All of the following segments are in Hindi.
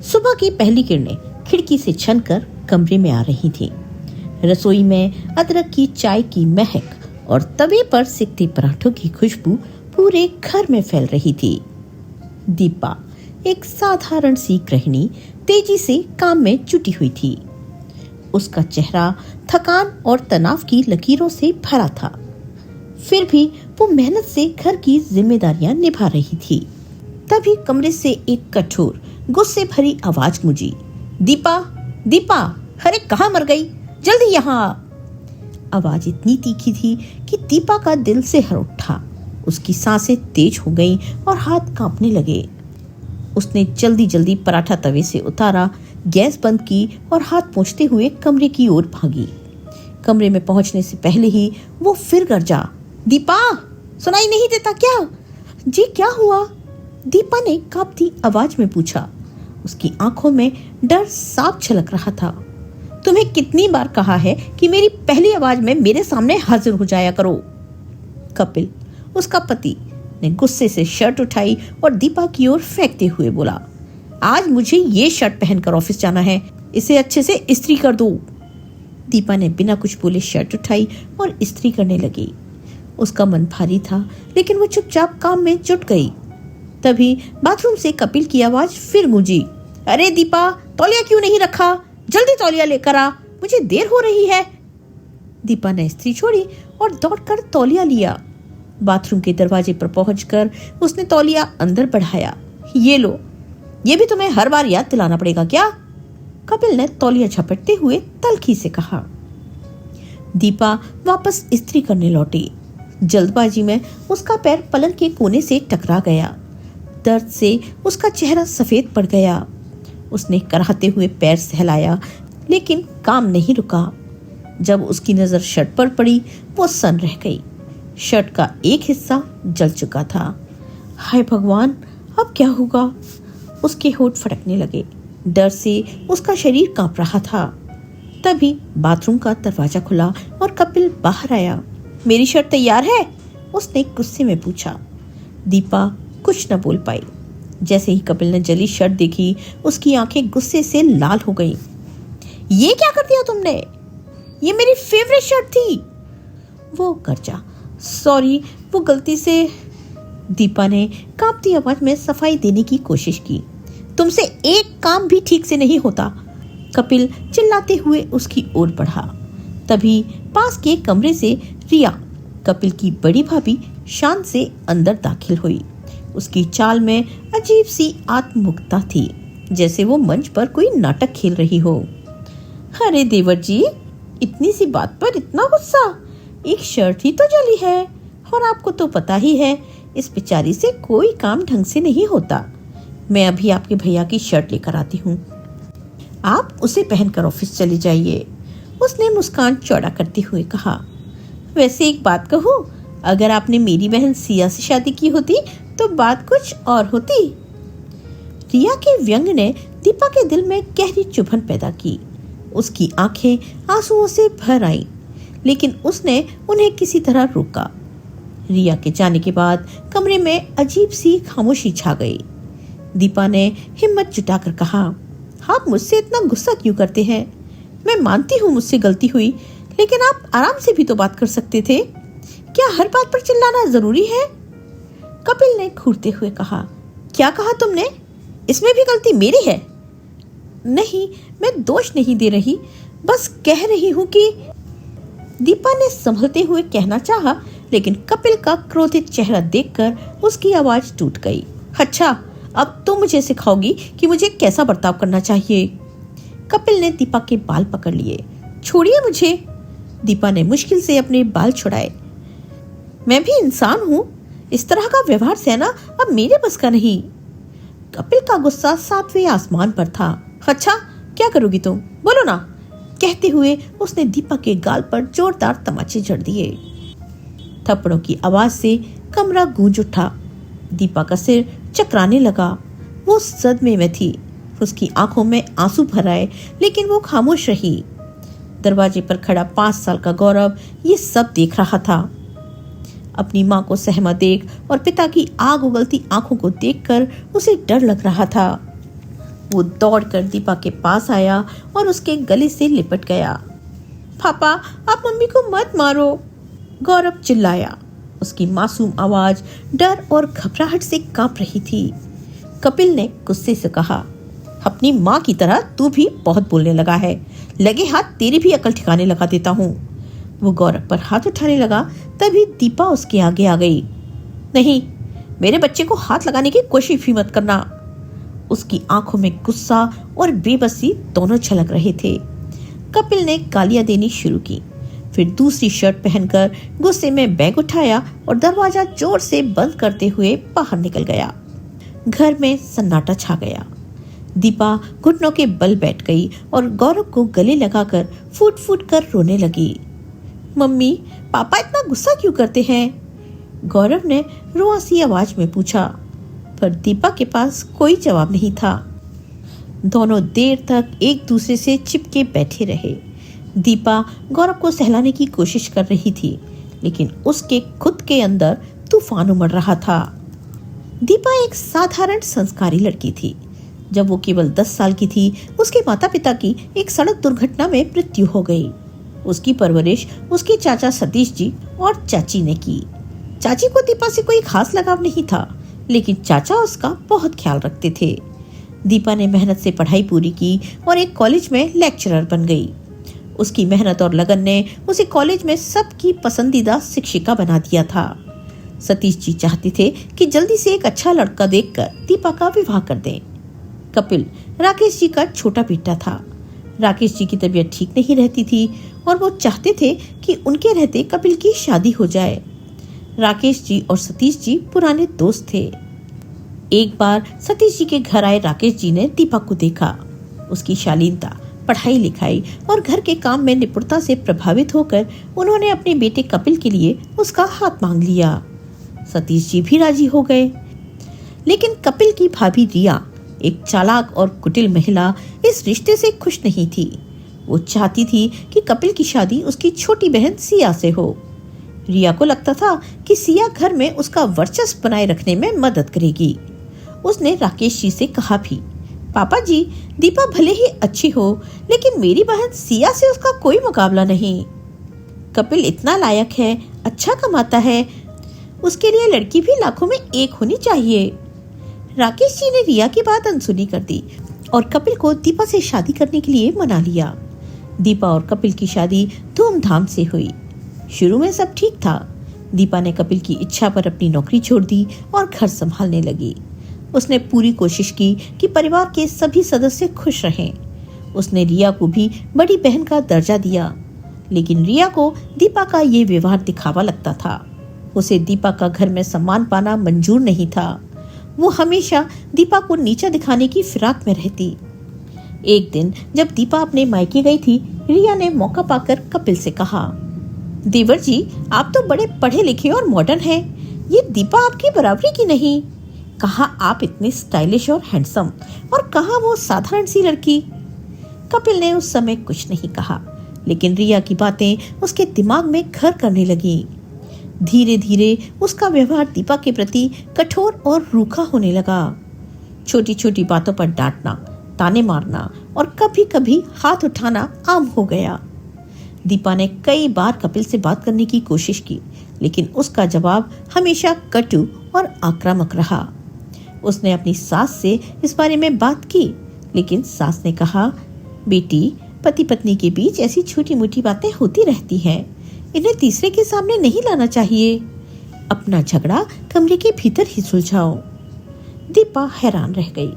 सुबह की पहली किरणें खिड़की से छनकर कमरे में आ रही थी। रसोई में अदरक की चाय की महक और तवे पर सिकते पराठों की खुशबू पूरे घर में फैल रही थी। दीपा, एक साधारण सी गृहिणी, तेजी से काम में जुटी हुई थी। उसका चेहरा थकान और तनाव की लकीरों से भरा था, फिर भी वो मेहनत से घर की जिम्मेदारियां निभा रही थी। तभी कमरे से एक कठोर, गुस्से भरी आवाज गूंजी। दीपा, दीपा, अरे कहाँ मर गई? जल्दी यहाँ आ। आवाज इतनी तीखी थी कि दीपा का दिल से हर उठा। उसकी सांसें तेज हो गईं और हाथ कांपने लगे। उसने जल्दी जल्दी पराठा तवे से उतारा, गैस बंद की और हाथ पोंछते हुए कमरे की ओर भागी। कमरे में पहुंचने से पहले ही वो फिर गरजा। दीपा, सुनाई नहीं देता क्या? जी क्या हुआ? दीपा ने कांपती आवाज में पूछा। उसकी आंखों में डर साफ झलक रहा था। तुम्हें कितनी बार कहा है कि मेरी पहली आवाज में मेरे सामने हाजिर हो जाया करो। कपिल, उसका पति, ने गुस्से से शर्ट उठाई और दीपा की ओर फेंकते हुए बोला, आज मुझे ये शर्ट पहनकर ऑफिस जाना है, इसे अच्छे से इस्त्री कर दो। दीपा ने बिना कुछ बोले शर्ट उठाई और इस्त्री करने लगी। उसका मन भारी था, लेकिन वो चुपचाप काम में जुट गई। तभी बाथरूम से कपिल की आवाज फिर गूंजी। अरे दीपा, तौलिया क्यों नहीं रखा? जल्दी तौलिया लेकर आ, मुझे देर हो रही है। दीपा ने इस्त्री छोड़ी और दौड़कर तौलिया लिया। बाथरूम के दरवाजे पर पहुंचकर उसने तौलिया अंदर बढ़ाया। ये लो, ये भी तुम्हें हर बार याद दिलाना पड़ेगा क्या? कपिल ने तौलिया झपटते हुए तल्खी से कहा। दीपा वापस इस्त्री करने लौटी। जल्दबाजी में उसका पैर पलंग के कोने से टकरा गया। दर्द से उसका चेहरा सफेद पड़ गया। उसने कराहते हुए पैर सहलाया, लेकिन काम नहीं रुका। जब उसकी नजर शर्ट पर पड़ी, वो सन्न रह गई। शर्ट का एक हिस्सा जल चुका था। हाय भगवान, अब क्या होगा? उसके होंठ फटकने लगे। डर से उसका शरीर कांप रहा था। तभी बाथरूम का दरवाजा खुला और कपिल बाहर आया। मेरी शर्ट तैयार है? उसने गुस्से में पूछा। दीपा कुछ न बोल पाई। जैसे ही कपिल ने जली शर्ट देखी, उसकी आंखें गुस्से से लाल हो गईं। ये क्या कर दिया तुमने? ये मेरी फेवरेट शर्ट थी। वो गरजा। सॉरी, वो गलती से। दीपा ने कांपती आवाज में सफाई देने की कोशिश की। तुमसे एक काम भी ठीक से नहीं होता। कपिल चिल्लाते हुए उसकी ओर बढ़ा। तभी पास के कमरे से रिया, कपिल की बड़ी भाभी, शान से अंदर दाखिल हुई। उसकी चाल में अजीब सी आत्ममुक्ता थी, जैसे वो मंच पर कोई नाटक खेल रही हो। अरे देवर जी, इतनी सी बात पर इतना गुस्सा? एक शर्ट ही तो जली है, और आपको तो पता ही है इस बेचारी से कोई काम ढंग से नहीं होता। मैं अभी आपके भैया की शर्ट लेकर आती हूँ, आप उसे पहनकर ऑफिस चले जाइए। उसने मुस्कान चौड़ा करते हुए कहा। वैसे एक बात कहूँ, अगर आपने मेरी बहन सिया से शादी की होती तो बात कुछ और होती। रिया के व्यंग ने दीपा के दिल में गहरी चुभन पैदा की। उसकी आंखें आंसुओं से भर आईं, लेकिन उसने उन्हें किसी तरह रोका। रिया के जाने के बाद कमरे में अजीब सी खामोशी छा गई। दीपा ने हिम्मत जुटाकर कहा, आप मुझसे इतना गुस्सा क्यों करते हैं? मैं मानती हूँ मुझसे गलती हुई, लेकिन आप आराम से भी तो बात कर सकते थे। क्या हर बात पर चिल्लाना जरूरी है? कपिल ने घूरते हुए कहा। क्या कहा तुमने? इसमें भी गलती मेरी है? नहीं, मैं दोष नहीं दे रही, बस कह रही हूँ कि। दीपा ने संभलते हुए कहना चाहा, लेकिन कपिल का क्रोधित चेहरा देखकर उसकी आवाज टूट गई। अच्छा, अब तुम मुझे सिखाओगी कि मुझे कैसा बर्ताव करना चाहिए। कपिल ने दीपा के बाल पकड़ लिए। छोड़िए मुझे। दीपा ने मुश्किल से अपने बाल छुड़ाए। मैं भी इंसान हूँ, इस तरह का व्यवहार सहना अब मेरे बस का नहीं। कपिल का गुस्सा सातवें आसमान पर था। अच्छा, क्या करोगी तुम? बोलो ना। कहते हुए उसने दीपा के गाल पर जोरदार तमाचे जड़ दिए। थप्पड़ों की आवाज से कमरा गूंज उठा। दीपा का सिर चकराने लगा। वो सदमे में थी। उसकी आंखों में आंसू भर आए, लेकिन वो खामोश रही। दरवाजे पर खड़ा 5 साल का गौरव ये सब देख रहा था। अपनी माँ को सहमा देख और पिता की आग उगलती आंखों को देखकर उसे डर लग रहा था। वो दौड़कर दीपा के पास आया और उसके गले से लिपट गया। पापा, आप मम्मी को मत मारो, गौरव चिल्लाया। उसकी मासूम आवाज डर और घबराहट से कांप रही थी। कपिल ने गुस्से से कहा, अपनी माँ की तरह तू भी बहुत बोलने लगा है, लगे हाथ तेरी भी अकल ठिकाने लगा देता हूँ। वो गौरव पर हाथ उठाने लगा, तभी दीपा उसके आगे आ गई। नहीं, मेरे बच्चे को हाथ लगाने की कोशिश भी मत करना। उसकी आंखों में गुस्सा और बेबसी दोनों झलक रहे थे। कपिल ने गालियां देनी शुरू की, फिर दूसरी शर्ट पहनकर गुस्से में बैग उठाया और दरवाजा जोर से बंद करते हुए बाहर निकल गया। घर में सन्नाटा छा गया। दीपा घुटनों के बल बैठ गई और गौरव को गले लगाकर फूट फूट कर रोने लगी। मम्मी, पापा इतना गुस्सा क्यों करते हैं? गौरव ने रुआसी आवाज में पूछा, पर दीपा के पास कोई जवाब नहीं था। दोनों देर तक एक दूसरे से चिपके बैठे रहे। दीपा गौरव को सहलाने की कोशिश कर रही थी, लेकिन उसके खुद के अंदर तूफान उमड़ रहा था। दीपा एक साधारण संस्कारी लड़की थी। जब वो केवल 10 साल की थी, उसके माता पिता की एक सड़क दुर्घटना में मृत्यु हो गई। उसकी परवरिश उसके चाचा सतीश जी और चाची ने की। चाची को दीपा से कोई खास लगाव नहीं था, लेकिन चाचा उसका बहुत ख्याल रखते थे। दीपा ने मेहनत से पढ़ाई पूरी की और एक कॉलेज में लेक्चरर बन गई। उसकी मेहनत और लगन ने उसे कॉलेज में सबकी पसंदीदा शिक्षिका बना दिया था। सतीश जी चाहते थे कि जल्दी से एक अच्छा लड़का देखकर दीपा का विवाह कर दें। कपिल राकेश जी का छोटा बेटा था। राकेश जी की तबीयत ठीक नहीं रहती थी और वो चाहते थे कि उनके रहते कपिल की शादी हो जाए। राकेश जी और सतीश जी पुराने दोस्त थे। एक बार सतीश जी के घर आए राकेश जी ने दीपा को देखा। उसकी शालीनता, पढ़ाई लिखाई और घर के काम में निपुणता से प्रभावित होकर उन्होंने अपने बेटे कपिल के लिए उसका हाथ मांग लिया। सतीश जी भी राजी हो गए, लेकिन कपिल की भाभी रिया, एक चालाक और कुटिल महिला, इस रिश्ते से खुश नहीं थी। वो चाहती थी कि कपिल की शादी उसकी छोटी बहन सिया से हो। रिया को लगता था कि सिया घर में उसका वर्चस्व बनाए रखने में मदद करेगी। उसने राकेश जी से कहा भी, पापा जी, दीपा भले ही अच्छी हो, लेकिन मेरी बहन सिया से उसका कोई मुकाबला नहीं। कपिल इतना लायक है, अच्छा कमाता है, उसके लिए लड़की भी लाखों में एक होनी चाहिए। राकेश जी ने रिया की बात अनसुनी कर दी और कपिल को दीपा से शादी करने के लिए मना लिया। दीपा और कपिल की शादी धूमधाम से हुई। शुरू में सब ठीक था। दीपा ने कपिल की इच्छा पर अपनी नौकरी छोड़ दी और घर संभालने लगी। उसने पूरी कोशिश की कि परिवार के सभी सदस्य खुश रहें। उसने रिया को भी बड़ी बहन का दर्जा दिया, लेकिन रिया को दीपा का ये व्यवहार दिखावा लगता था। उसे दीपा का घर में सम्मान पाना मंजूर नहीं था। वो हमेशा दीपा को नीचा दिखाने की फिराक में रहती। एक दिन जब दीपा अपने मायके गई थी, रिया ने मौका पाकर कपिल से कहा, देवर जी, आप तो बड़े पढ़े लिखे और मॉडर्न हैं। ये दीपा आपकी बराबरी की नहीं। कहाँ आप इतने स्टाइलिश और हैंडसम, और कहाँ वो साधारण सी लड़की। कपिल ने उस समय कुछ नहीं कहा, लेकिन रिया की बातें उसके दिमाग में घर करने लगी। धीरे धीरे उसका व्यवहार दीपा के प्रति कठोर और रूखा होने लगा। छोटी छोटी बातों पर डांटना, ताने मारना और कभी कभी हाथ उठाना आम हो गया। दीपा ने कई बार कपिल से बात करने की कोशिश की, लेकिन उसका जवाब हमेशा कटु और आक्रामक रहा। उसने अपनी सास से इस बारे में बात की, लेकिन सास ने कहा, बेटी, पति पत्नी के बीच ऐसी छोटी मोटी बातें होती रहती हैं, इन्हें तीसरे के सामने नहीं लाना चाहिए। अपना झगड़ा कमरे के भीतर ही सुलझाओ। दीपा हैरान रह गई।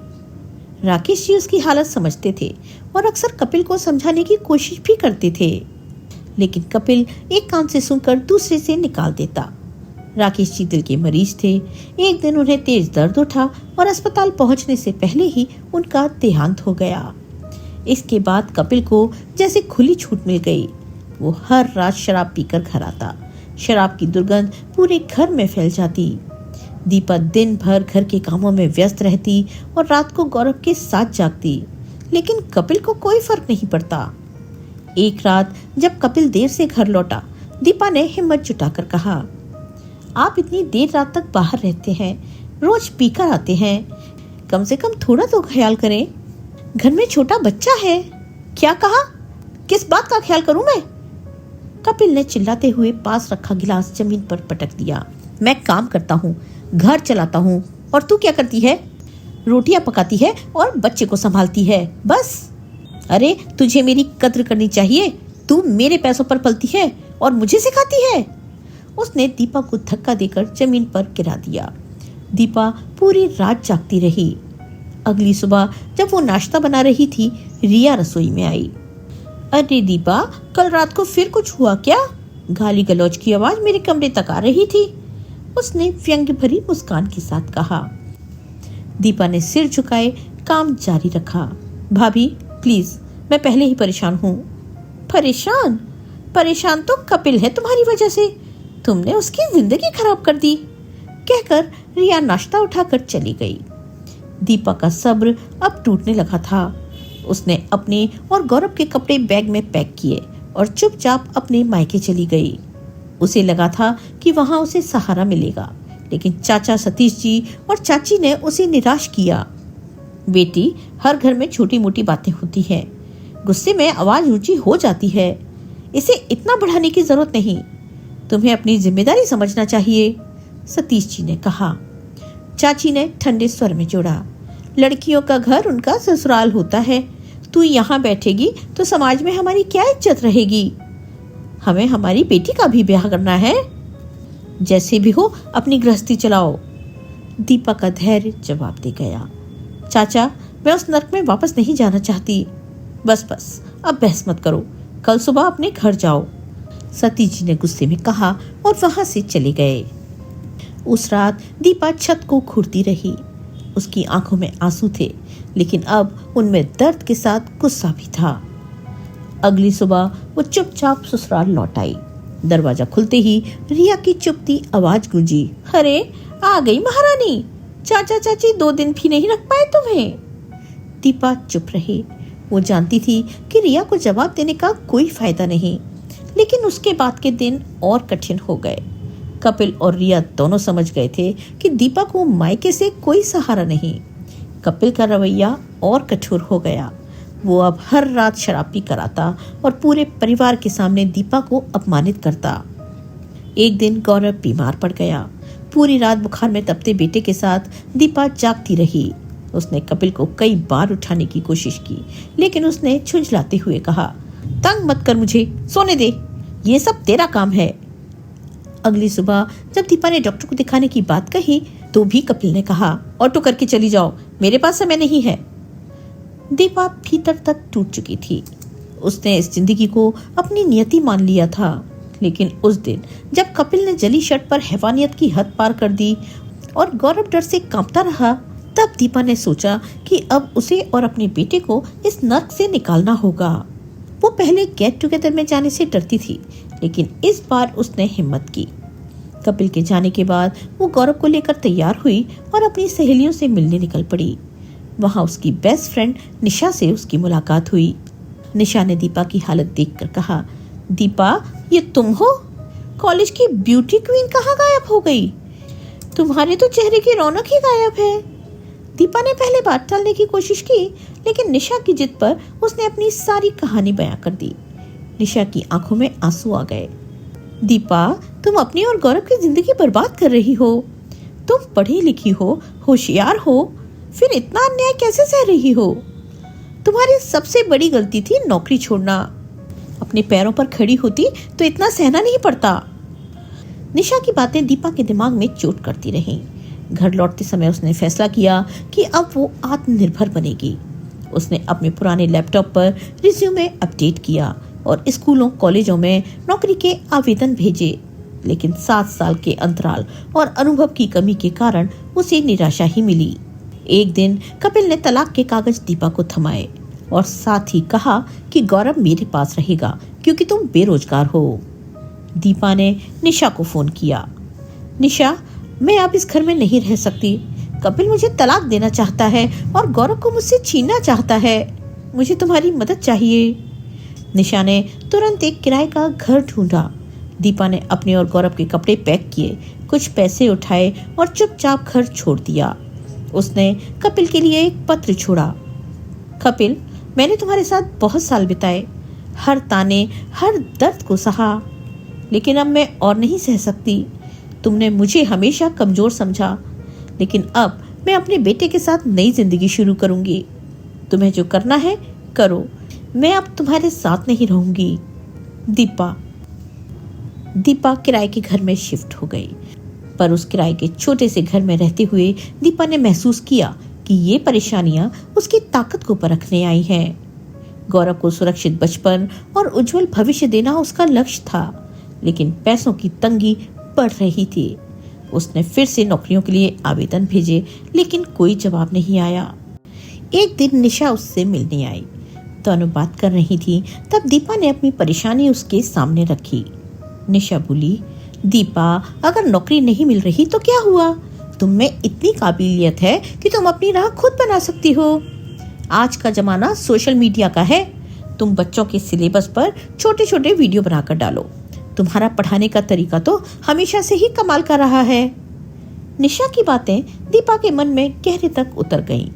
राकेश जी उसकी हालत समझते थे और अक्सर कपिल को समझाने की कोशिश भी करते थे, लेकिन कपिल एक कान से सुनकर दूसरे से निकाल देता। राकेश जी दिल के मरीज थे। एक दिन उन्हें तेज दर्द उठा और अस्पताल पहुंचने से पहले ही उनका देहांत हो गया। इसके बाद कपिल को जैसे खुली छूट मिल गई। वो हर रात शराब पीकर घर आता। शराब की दुर्गंध पूरे घर में फैल जाती। दीपा दिन भर घर के कामों में व्यस्त रहती और रात को गौरव के साथ जागती, लेकिन कपिल को कोई फर्क नहीं पड़ता। एक रात जब कपिल देर से घर लौटा, दीपा ने हिम्मत जुटाकर कहा, आप इतनी देर रात तक बाहर रहते हैं, रोज पीकर आते हैं, कम से कम थोड़ा तो ख्याल करें। घर में छोटा बच्चा है। क्या कहा? किस बात का ख्याल करूं मैं? कपिल ने चिल्लाते हुए पास रखा गिलास जमीन पर पटक दिया। मैं काम करता हूँ, घर चलाता हूँ, और तू क्या करती है? रोटियां पकाती है और बच्चे को संभालती है, बस। अरे तुझे मेरी कद्र करनी चाहिए। तू मेरे पैसों पर पलती है और मुझे सिखाती है। उसने दीपा को धक्का देकर जमीन पर गिरा दिया। दीपा पूरी रात जागती रही। अगली सुबह जब वो नाश्ता बना रही थी, रिया रसोई में आई। अरे दीपा, कल रात को फिर कुछ हुआ क्या? गाली गलौज की आवाज मेरे कमरे तक आ रही थी, उसने व्यंग्य भरी मुस्कान के साथ कहा। दीपा ने सिर झुकाए काम जारी रखा। भाभी प्लीज, मैं पहले ही परेशान हूँ। परेशान? परेशान तो कपिल है तुम्हारी वजह से। तुमने उसकी जिंदगी खराब कर दी, कहकर रिया नाश्ता उठाकर चली गई। दीपा का सब्र अब टूटने लगा था। उसने अपने और गौरव के कपड़े बैग में पैक किए और चुपचाप अपने मायके चली गई। उसे लगा था कि वहां उसे सहारा मिलेगा, लेकिन चाचा सतीश जी और चाची ने उसे निराश किया। बेटी, हर घर में छोटी मोटी बातें होती हैं। गुस्से में आवाज ऊंची हो जाती है। इसे इतना बढ़ाने की जरूरत नहीं। तुम्हें अपनी जिम्मेदारी समझना चाहिए, सतीश जी ने कहा। चाची ने ठंडे स्वर में जोड़ा। लड़कियों का घर उनका ससुराल होता है। तू यहाँ बैठेगी तो समाज में हमारी क्या इज्जत रहेगी? हमें हमारी बेटी का भी ब्याह करना है। जैसे भी हो अपनी गृहस्थी चलाओ, दीपा का धैर्य जवाब दे गया। चाचा, मैं उस नर्क में वापस नहीं जाना चाहती। बस बस, अब बहस मत करो। कल सुबह अपने घर जाओ, सतीश जी ने गुस्से में कहा और वहां से चले गए। उस रात दीपा छत को घूरती रही। उसकी आंखों में आंसू थे, लेकिन अब उनमें दर्द के साथ गुस्सा भी था। अगली सुबह वो चुपचाप ससुराल लौट आई। दरवाजा खुलते ही रिया की चुपती आवाज गूंजी। अरे आ गई महारानी। चाचा चाची 2 दिन भी नहीं रख पाए तुम्हें? दीपा चुप रही। वो जानती थी कि रिया को जवाब देने का कोई फायदा नहीं, लेकिन उसके बाद के दिन और कठिन हो गए। कपिल और रिया दोनों समझ गए थे कि दीपा को मायके से कोई सहारा नहीं। कपिल का रवैया और कठोर हो गया। वो अब हर रात शराब पी कर आता और पूरे परिवार के सामने दीपा को अपमानित करता। एक दिन गौरव बीमार पड़ गया। पूरी रात बुखार में तपते बेटे के साथ दीपा जागती रही। उसने कपिल को कई बार उठाने की कोशिश की, लेकिन उसने झुंझलाते हुए कहा, तंग मत कर मुझे, सोने दे, ये सब तेरा काम है। अगली सुबह जब दीपा ने डॉक्टर को दिखाने की बात कही, तो भी कपिल ने कहा, ऑटो करके चली जाओ, मेरे पास समय नहीं है। दीपा भीतर तक टूट चुकी थी। उसने इस जिंदगी को अपनी नियति मान लिया था, लेकिन उस दिन जब कपिल ने जली शर्ट पर हैवानियत की हद पार कर दी और गौरव डर से कांपता रहा, तब दीपा ने सोचा कि अब उसे और अपने बेटे को इस नर्क से निकालना होगा। वो पहले गेट टुगेदर में जाने से डरती थी, लेकिन इस बार उसने हिम्मत की। कपिल के जाने के बाद वो गौरव को लेकर तैयार हुई और अपनी सहेलियों से मिलने निकल पड़ी। वहां उसकी बेस्ट फ्रेंड निशा से उसकी मुलाकात हुई। निशा ने दीपा की हालत देखकर कहा, दीपा, ये तुम हो? कॉलेज की ब्यूटी क्वीन कहाँ गायब हो गई? तुम्हारे तो चेहरे की रौनक ही गायब है। दीपा ने पहले बात टालने की कोशिश की, लेकिन निशा की जिद पर उसने अपनी सारी कहानी बयां कर दी। निशा की आंखों में आंसू आ गए। दीपा, तुम अपनी और गौरव की जिंदगी बर्बाद कर रही हो। तुम पढ़ी लिखी हो, होशियार हो, फिर इतना अन्याय कैसे सह रही हो? तुम्हारी सबसे बड़ी गलती थी नौकरी छोड़ना। अपने पैरों पर खड़ी होती तो इतना सहना नहीं पड़ता। निशा की बातें दीपा के दिमाग में चोट करती रहीं। घर लौटते समय उसने फैसला किया कि अब वो आत्मनिर्भर बनेगी। उसने अपने पुराने लैपटॉप पर रिज्यूमे अपडेट किया और स्कूलों कॉलेजों में नौकरी के आवेदन भेजे, लेकिन 7 साल के अंतराल और अनुभव की कमी के कारण उसे निराशा ही मिली। एक दिन कपिल ने तलाक के कागज दीपा को थमाए और साथ ही कहा कि गौरव मेरे पास रहेगा क्योंकि तुम बेरोजगार हो। दीपा ने निशा को फोन किया। निशा, मैं अब इस घर में नहीं रह सकती। कपिल मुझे तलाक देना चाहता है और गौरव को मुझसे छीनना चाहता है। मुझे तुम्हारी मदद चाहिए। निशा ने तुरंत एक किराए का घर ढूंढा। दीपा ने अपने और गौरव के कपड़े पैक किए, कुछ पैसे उठाए और चुपचाप घर छोड़ दिया। उसने कपिल के लिए एक पत्र छोड़ा। कपिल, मैंने तुम्हारे साथ बहुत साल बिताए, हर ताने, हर दर्द को सहा, लेकिन अब मैं और नहीं सह सकती। तुमने मुझे हमेशा कमजोर समझा, लेकिन अब मैं अपने बेटे के साथ नई जिंदगी शुरू करूंगी। तुम्हें जो करना है करो, मैं अब तुम्हारे साथ नहीं रहूंगी। दीपा किराए के घर में शिफ्ट हो गई, पर उस किराए के छोटे से घर में रहते हुए दीपा ने महसूस किया कि ये परेशानियां उसकी ताकत को परखने आई हैं। गौरव को सुरक्षित बचपन और उज्जवल भविष्य देना उसका लक्ष्य था, लेकिन पैसों की तंगी बढ़ रही थी। उसने फिर से नौकरियों के लिए आवेदन भेजे, लेकिन कोई जवाब नहीं आया। एक दिन निशा उससे मिलने आई। दोनों बात कर रही थी, तब दीपा ने अपनी परेशानी उसके सामने रखी। निशा बोली, दीपा, अगर नौकरी नहीं मिल रही तो क्या हुआ? तुम में इतनी काबिलियत है कि तुम अपनी राह खुद बना सकती हो। आज का जमाना सोशल मीडिया का है। तुम बच्चों के सिलेबस पर छोटे छोटे वीडियो बनाकर डालो। तुम्हारा पढ़ाने का तरीका तो हमेशा से ही कमाल का रहा है। निशा की बातें दीपा के मन में गहरे तक उतर गईं।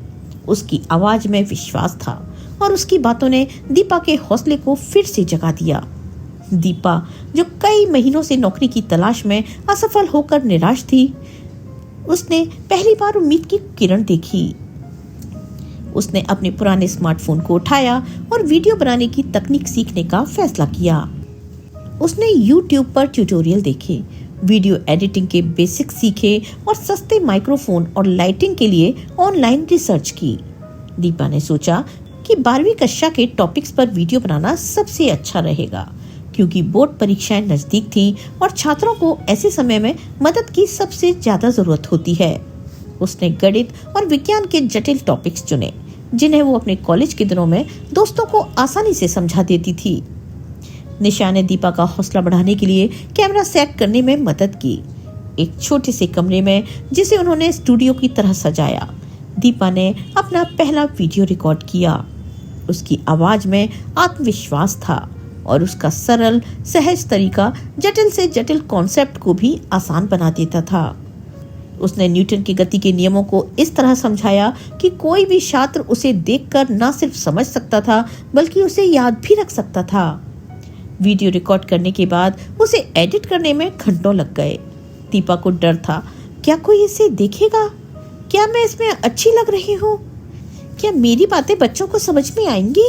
उसकी आवाज में विश्वास था और उसकी बातों ने दीपा के हौसले को फिर से जगा दिया। दीपा, जो कई महीनों से नौकरी की तलाश में असफल होकर निराश थी, उसने पहली बार उम्मीद की किरण देखी। उसने अपने पुराने स्मार्टफोन को उठाया और वीडियो बनाने की तकनीक सीखने का फैसला किया। उसने YouTube पर ट्यूटोरियल देखे, वीडियो एडिटिंग के बेसिक सीखे और सस्ते माइक्रोफोन और लाइटिंग के लिए ऑनलाइन रिसर्च की। दीपा ने सोचा कि 12वीं कक्षा के टॉपिक्स पर वीडियो बनाना सबसे अच्छा रहेगा, क्योंकि बोर्ड परीक्षाएं नजदीक थीं और छात्रों को ऐसे समय में मदद की सबसे ज्यादा जरूरत होती है। उसने गणित और विज्ञान के जटिल टॉपिक्स चुने, जिन्हें वो अपने कॉलेज के दिनों में दोस्तों को आसानी से समझा देती थी। निशा ने दीपा का हौसला बढ़ाने के लिए कैमरा सेट करने में मदद की। एक छोटे से कमरे में, जिसे उन्होंने स्टूडियो की तरह सजाया, दीपा ने अपना पहला वीडियो रिकॉर्ड किया। उसकी आवाज में आत्मविश्वास था और उसका सरल, सहज तरीका जटिल से जटिल कॉन्सेप्ट को भी आसान बना देता था। उसने न्यूटन की गति के नियमों को इस तरह समझाया कि कोई भी छात्र उसे देखकर न सिर्फ समझ सकता था, बल्कि उसे याद भी रख सकता था। वीडियो रिकॉर्ड करने के बाद उसे एडिट करने में घंटों लग गए। दीपा को डर था, क्या कोई इसे देखेगा? क्या मैं इसमें अच्छी लग रही हूँ? क्या मेरी बातें बच्चों को समझ में आएंगी?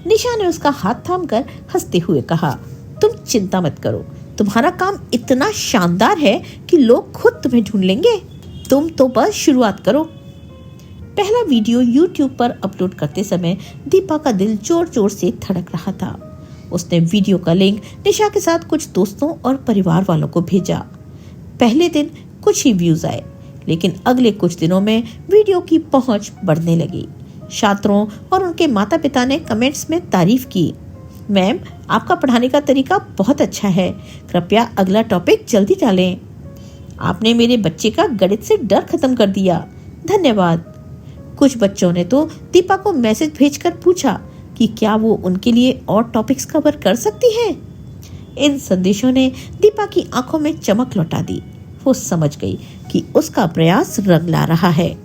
निशा ने उसका हाथ थामकर हंसते हुए कहा, तुम चिंता मत करो, तुम्हारा काम इतना शानदार है कि लोग खुद तुम्हें ढूंढ लेंगे। तुम तो बस शुरुआत करो। पहला वीडियो YouTube पर अपलोड करते समय दीपा का दिल जोर जोर से धड़क रहा था। उसने वीडियो का लिंक निशा के साथ कुछ दोस्तों और परिवार वालों को भेजा। पहले दिन कुछ ही व्यूज आए, लेकिन अगले कुछ दिनों में वीडियो की पहुंच बढ़ने लगी। छात्रों और उनके माता पिता ने कमेंट्स में तारीफ की। मैम, आपका पढ़ाने का तरीका बहुत अच्छा है, कृपया अगला टॉपिक जल्दी डालें। आपने मेरे बच्चे का गणित से डर खत्म कर दिया, धन्यवाद। कुछ बच्चों ने तो दीपा को मैसेज भेजकर पूछा कि क्या वो उनके लिए और टॉपिक्स कवर कर सकती हैं। इन संदेशों ने दीपा की आंखों में चमक लौटा दी। वो समझ गई कि उसका प्रयास रंग ला रहा है।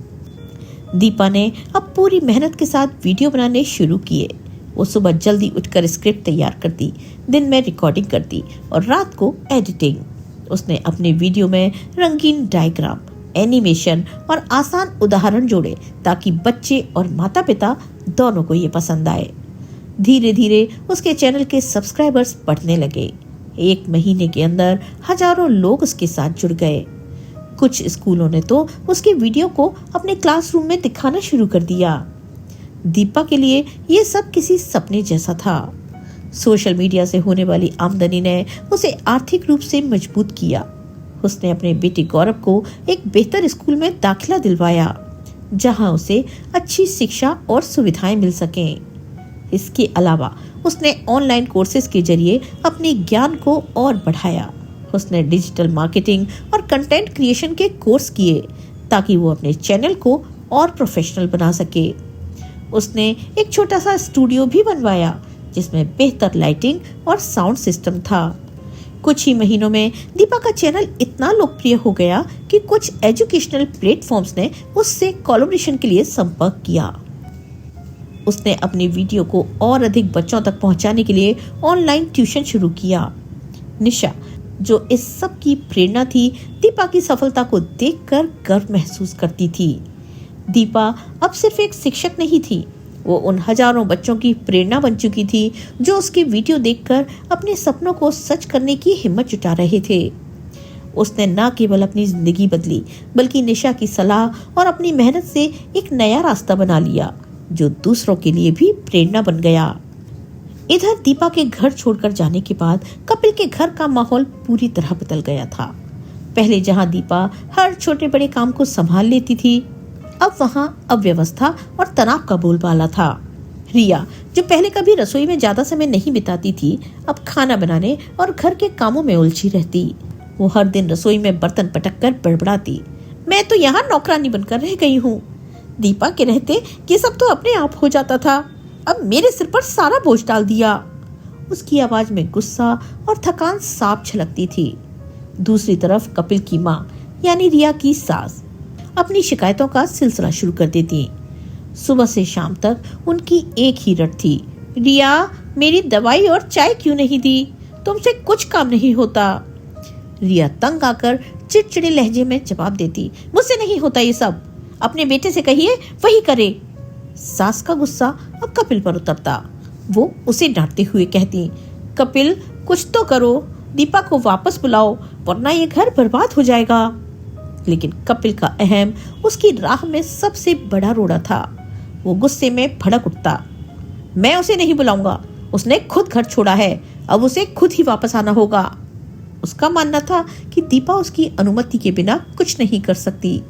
दीपा ने अब पूरी मेहनत के साथ वीडियो बनाने शुरू किए। वो सुबह जल्दी उठकर स्क्रिप्ट तैयार करती, दिन में रिकॉर्डिंग करती और रात को एडिटिंग। उसने अपने वीडियो में रंगीन डायग्राम, एनिमेशन और आसान उदाहरण जोड़े, ताकि बच्चे और माता पिता दोनों को ये पसंद आए। धीरे धीरे उसके चैनल के सब्सक्राइबर्स बढ़ने लगे। 1 महीने के अंदर हजारों लोग उसके साथ जुड़ गए। कुछ स्कूलों ने तो उसके वीडियो को अपने क्लासरूम में दिखाना शुरू कर दिया। दीपा के लिए ये सब किसी सपने जैसा था। सोशल मीडिया से होने वाली आमदनी ने उसे आर्थिक रूप से मजबूत किया। उसने अपने बेटे गौरव को एक बेहतर स्कूल में दाखिला दिलवाया, जहां उसे अच्छी शिक्षा और सुविधाएं मिल सकें। इसके अलावा उसने ऑनलाइन कोर्सेज के जरिए अपने ज्ञान को और बढ़ाया। उसने डिजिटल मार्केटिंग और कंटेंट क्रिएशन के कोर्स किए, ताकि वो अपने चैनल को और प्रोफेशनल बना सके। उसने एक छोटा सा स्टूडियो भी बनवाया, जिसमें बेहतर लाइटिंग और साउंड सिस्टम था। कुछ ही महीनों में दीपा का चैनल इतना लोकप्रिय हो गया कि कुछ एजुकेशनल प्लेटफॉर्म्स ने उससे कोलैबोरेशन के लिए संपर्क किया। उसने अपनी वीडियो को और अधिक बच्चों तक पहुंचाने के लिए ऑनलाइन ट्यूशन शुरू किया। निशा, जो इस सब की प्रेरणा थी, दीपा की सफलता को देखकर गर्व महसूस करती थी। दीपा अब सिर्फ एक शिक्षक नहीं थी, वो उन हजारों बच्चों की प्रेरणा बन चुकी थी जो उसकी वीडियो देखकर अपने सपनों को सच करने की हिम्मत जुटा रहे थे। उसने न केवल अपनी जिंदगी बदली, बल्कि निशा की सलाह और अपनी मेहनत से एक नया रास्ता बना लिया जो दूसरों के लिए भी प्रेरणा बन गया। इधर दीपा के घर छोड़कर जाने के बाद कपिल के घर का माहौल पूरी तरह बदल गया था। पहले जहां दीपा हर छोटे बड़े काम को संभाल लेती थी, अब वहां अव्यवस्था और तनाव का बोलबाला था। रिया, जो पहले कभी रसोई में ज्यादा समय नहीं बिताती थी, अब खाना बनाने और घर के कामों में उलझी रहती। वो हर दिन रसोई में बर्तन पटक कर बड़बड़ाती, मैं तो यहाँ नौकरानी बनकर रह गई हूँ। दीपा के रहते ये सब तो अपने आप हो जाता था, अब मेरे सिर पर सारा बोझ डाल दिया। उसकी आवाज में गुस्सा और थकान साफ झलकती थी। दूसरी तरफ कपिल की माँ यानी रिया की सास अपनी शिकायतों का सिलसिला शुरू कर देती। सुबह से शाम तक उनकी एक ही रट थी, रिया मेरी दवाई और चाय क्यों नहीं दी, तुमसे कुछ काम नहीं होता। रिया तंग आकर चिड़चिड़े लहजे में जवाब देती, मुझसे नहीं होता ये सब, अपने बेटे से कहिए वही करे। सास का गुस्सा अब कपिल पर उतरता। वो उसे डांटते हुए कहती, कपिल कुछ तो करो, दीपा को वापस बुलाओ वरना ये घर बर्बाद हो जाएगा। लेकिन कपिल का अहम उसकी राह में सबसे बड़ा रोड़ा था। वो गुस्से में भड़क उठता, मैं उसे नहीं बुलाऊंगा, उसने खुद घर छोड़ा है, अब उसे खुद ही वापस आना होगा। उसका मानना था कि दीपा उसकी अनुमति के बिना कुछ नहीं कर सकती,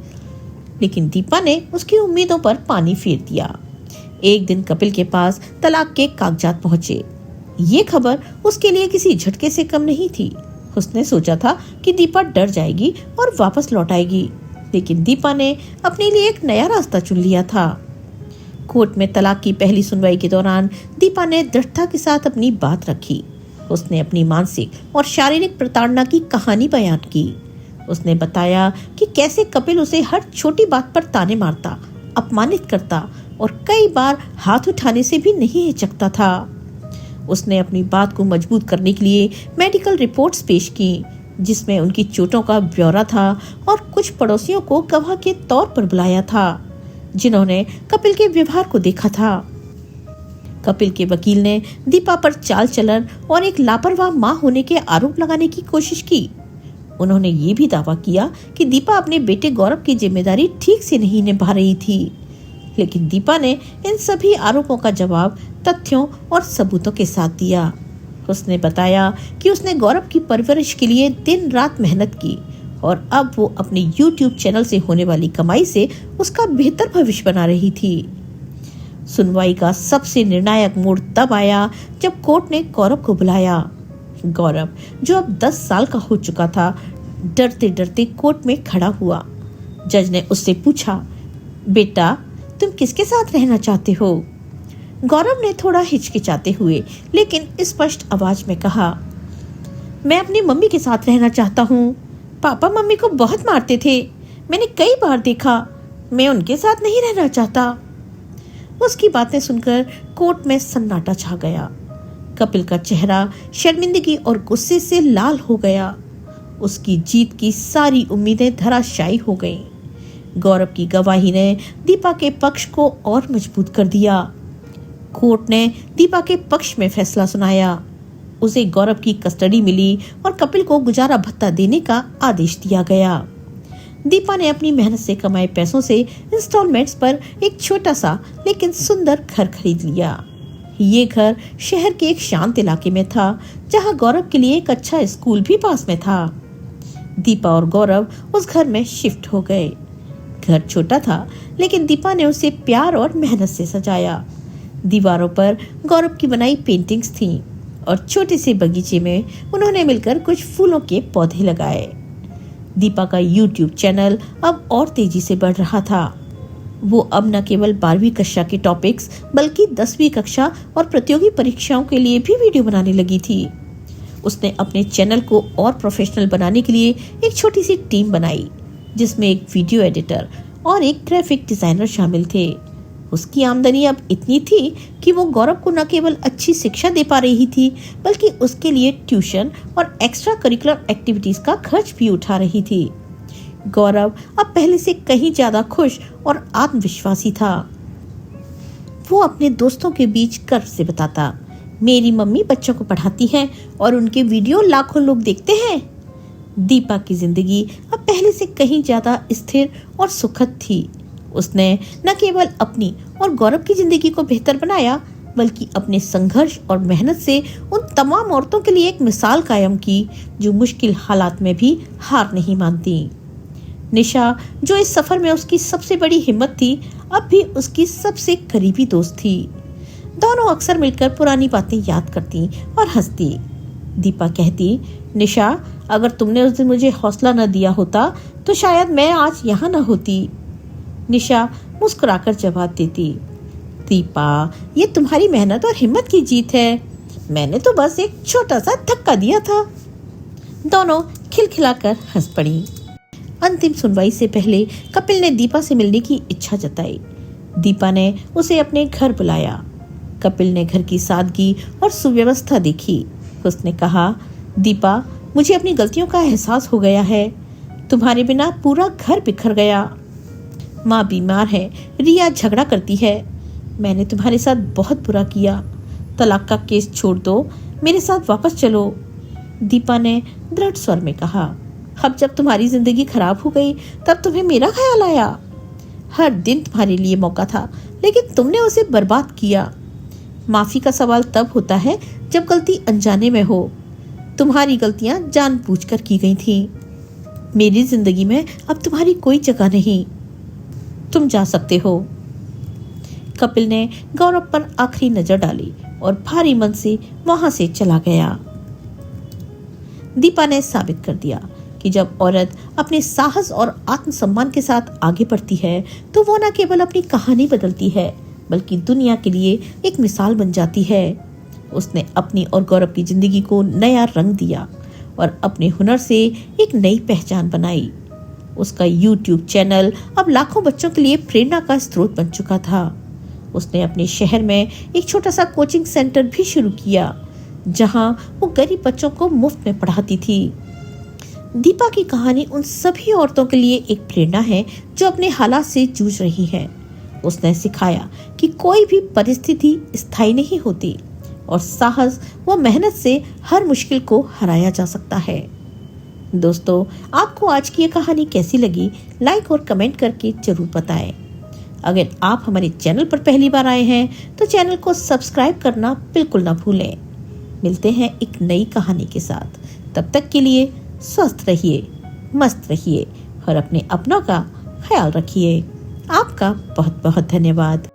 लेकिन दीपा ने उसकी उम्मीदों पर पानी फेर दिया। एक दिन कपिल के पास तलाक के कागजात पहुंचे। ये खबर उसके लिए किसी झटके से कम नहीं थी। उसने सोचा था कि दीपा डर जाएगी और वापस लौट आएगी, लेकिन दीपा ने अपने लिए एक नया रास्ता चुन लिया था। कोर्ट में तलाक की पहली सुनवाई के दौरान दीपा ने दृढ़ता के साथ अपनी बात रखी। उसने अपनी मानसिक और शारीरिक प्रताड़ना की कहानी बयान की। उसने बताया कि कैसे कपिल उसे हर छोटी बात पर ताने मारता, अपमानित करता और कई बार हाथ उठाने से भी नहीं हिचकता था। उसने अपनी बात को मजबूत करने के लिए मेडिकल रिपोर्ट्स पेश की, जिसमें उनकी चोटों का ब्यौरा था और कुछ पड़ोसियों को गवाह के तौर पर बुलाया था, जिन्होंने कपिल के व्यवहार को देखा था। कपिल के वकील ने दीपा पर चाल चलन और एक लापरवाह मां होने के आरोप लगाने की कोशिश की। उन्होंने ये भी दावा किया कि दीपा अपने बेटे गौरव की जिम्मेदारी ठीक से नहीं निभा रही थी, लेकिन दीपा ने इन सभी आरोपों का जवाब तथ्यों और सबूतों के साथ दिया। उसने बताया कि उसने गौरव की परवरिश के लिए दिन रात मेहनत की और अब वो अपने YouTube चैनल से होने वाली कमाई से उसका बेहतर भविष्य बना रही थी। सुनवाई का सबसे निर्णायक मोड़ तब आया जब कोर्ट ने गौरव को बुलाया। गौरव, जो अब 10 साल का हो चुका था, डरते डरते कोर्ट में खड़ा हुआ। जज ने उससे पूछा, बेटा तुम किसके साथ रहना चाहते हो? गौरव ने थोड़ा हिचकिचाते हुए लेकिन स्पष्ट आवाज में कहा, मैं अपनी मम्मी के साथ रहना चाहता हूँ। पापा मम्मी को बहुत मारते थे, मैंने कई बार देखा, मैं उनके साथ नहीं रहना चाहता। उसकी बातें सुनकर कोर्ट में सन्नाटा छा गया। कपिल का चेहरा शर्मिंदगी और गुस्से से लाल हो गया। उसकी जीत की सारी उम्मीदें धराशायी हो गईं। गौरव की गवाही ने दीपा के पक्ष को और मजबूत कर दिया। कोर्ट ने दीपा के पक्ष में फैसला सुनाया। उसे गौरव की कस्टडी मिली और कपिल को गुजारा भत्ता देने का आदेश दिया गया। दीपा ने अपनी मेहनत से कमाए पैसों से इंस्टॉलमेंट्स पर एक छोटा सा लेकिन सुंदर घर खरीद लिया। ये घर शहर के एक शांत इलाके में था, जहां गौरव के लिए एक अच्छा स्कूल भी पास में था। दीपा और गौरव उस घर में शिफ्ट हो गए। घर छोटा था, लेकिन दीपा ने उसे प्यार और मेहनत से सजाया। दीवारों पर गौरव की बनाई पेंटिंग्स थीं और छोटे से बगीचे में उन्होंने मिलकर कुछ फूलों के पौधे लगाए। दीपा का YouTube चैनल अब और तेजी से बढ़ रहा था। वो अब न केवल 12वीं कक्षा के टॉपिक्स बल्कि 10वीं कक्षा और प्रतियोगी परीक्षाओं के लिए भी वीडियो बनाने लगी थी। उसने अपने चैनल को और प्रोफेशनल बनाने के लिए एक छोटी सी टीम बनाई, जिसमें एक वीडियो एडिटर और एक ग्राफिक डिजाइनर शामिल थे। उसकी आमदनी अब इतनी थी कि वो गौरव को न केवल अच्छी शिक्षा दे पा रही थी, बल्कि उसके लिए ट्यूशन और एक्स्ट्रा करिकुलर एक्टिविटीज का खर्च भी उठा रही थी। गौरव अब पहले से कहीं ज्यादा खुश और आत्मविश्वासी था। वो अपने दोस्तों के बीच गर्व से बताता, मेरी मम्मी बच्चों को पढ़ाती हैं और उनके वीडियो लाखों लोग देखते हैं। दीपा की जिंदगी अब पहले से कहीं ज्यादा स्थिर और सुखद थी। उसने न केवल अपनी और गौरव की जिंदगी को बेहतर बनाया, बल्कि अपने संघर्ष और मेहनत से उन तमाम औरतों के लिए एक मिसाल कायम की जो मुश्किल हालात में भी हार नहीं मानती। निशा, जो इस सफर में उसकी सबसे बड़ी हिम्मत थी, अब भी उसकी सबसे करीबी दोस्त थी। दोनों अक्सर मिलकर पुरानी बातें याद करती और हंसती। दीपा कहती, निशा, अगर तुमने उस दिन मुझे हौसला न दिया होता तो शायद मैं आज यहाँ न होती। निशा मुस्कुराकर जवाब देती, दीपा, ये तुम्हारी मेहनत और हिम्मत की जीत है। मैंने तो बस एक छोटा सा धक्का दिया था। दोनों खिलखिलाकर हंस पड़ी। अंतिम सुनवाई से पहले कपिल ने दीपा से मिलने की इच्छा जताई। दीपा ने उसे अपने घर बुलाया। कपिल ने घर की सादगी और सुव्यवस्था देखी। उसने कहा, दीपा, मुझे अपनी गलतियों का एहसास हो गया है। तुम्हारे बिना पूरा घर बिखर गया। माँ बीमार है, रिया झगड़ा करती है। मैंने तुम्हारे साथ बहुत बुरा किया। तलाक का केस छोड़ दो, मेरे साथ वापस चलो। दीपा ने दृढ़ स्वर में कहा। अब जब तुम्हारी जिंदगी खराब हो गई तब तुम्हें मेरा ख्याल आया। हर दिन तुम्हारे लिए मौका था, लेकिन तुमने उसे बर्बाद किया। माफी का सवाल तब होता है जब गलती अनजाने में हो। तुम्हारी गलतियां जानबूझकर की गई थी। मेरी जिंदगी में अब तुम्हारी कोई जगह नहीं। तुम जा सकते हो। कपिल ने गौरव पर आखिरी नजर डाली और भारी मन से वहां से चला गया। दीपा ने साबित कर दिया कि जब औरत अपने साहस और आत्मसम्मान के साथ आगे बढ़ती है तो वो न केवल अपनी कहानी बदलती है, बल्कि दुनिया के लिए एक मिसाल बन जाती है। उसने अपनी और गौरव की जिंदगी को नया रंग दिया और अपने हुनर से एक नई पहचान बनाई। उसका YouTube चैनल अब लाखों बच्चों के लिए प्रेरणा का स्रोत बन चुका था। उसने अपने शहर में एक छोटा सा कोचिंग सेंटर भी शुरू किया, जहां वो गरीब बच्चों को मुफ्त में पढ़ाती थी। दीपा की कहानी उन सभी औरतों के लिए एक प्रेरणा है जो अपने हालात से जूझ रही हैं। उसने सिखाया कि कोई भी परिस्थिति स्थायी नहीं होती और साहस व मेहनत से हर मुश्किल को हराया जा सकता है। दोस्तों, आपको आज की ये कहानी कैसी लगी, लाइक और कमेंट करके जरूर बताएं। अगर आप हमारे चैनल पर पहली बार आए हैं तो चैनल को सब्सक्राइब करना बिल्कुल ना भूलें। मिलते हैं एक नई कहानी के साथ। तब तक के लिए स्वस्थ रहिए, मस्त रहिए और अपने अपनों का ख्याल रखिए। आपका बहुत बहुत धन्यवाद।